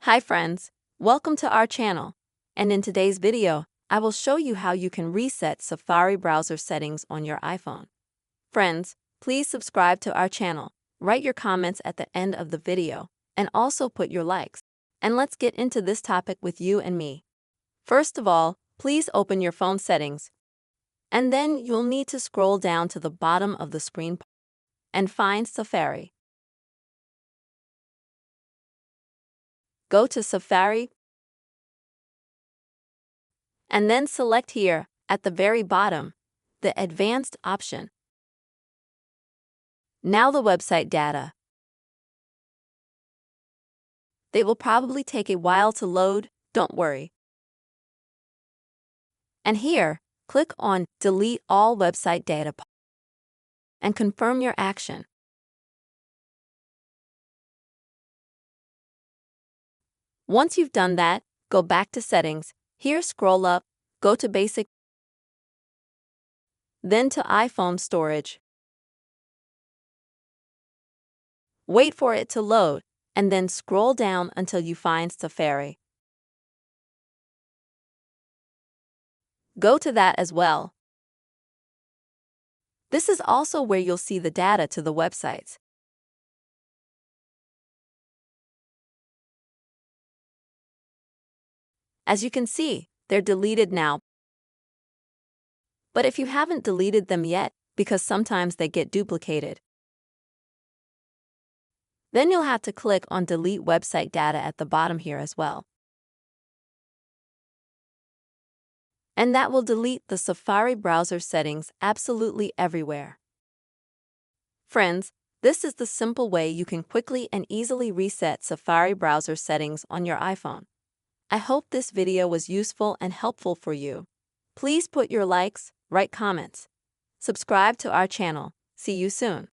Hi friends, welcome to our channel. And in today's video, I will show you how you can reset Safari browser settings on your iPhone. Friends, please subscribe to our channel, write your comments at the end of the video, and also put your likes. And let's get into this topic with you and me. First of all, please open your phone settings. And then you'll need to scroll down to the bottom of the screen and find Safari. Go to Safari and then select here, at the very bottom, the Advanced option. Now the website data. They will probably take a while to load, don't worry. And here, click on Delete all website data and confirm your action. Once you've done that, go back to Settings. Here scroll up, go to Basic, then to iPhone Storage. Wait for it to load, and then scroll down until you find Safari. Go to that as well. This is also where you'll see the data to the websites. As you can see, they're deleted now. But if you haven't deleted them yet, because sometimes they get duplicated, then you'll have to click on Delete Website Data at the bottom here as well. And that will delete the Safari browser settings absolutely everywhere. Friends, this is the simple way you can quickly and easily reset Safari browser settings on your iPhone. I hope this video was useful and helpful for you. Please put your likes, write comments, subscribe to our channel. See you soon.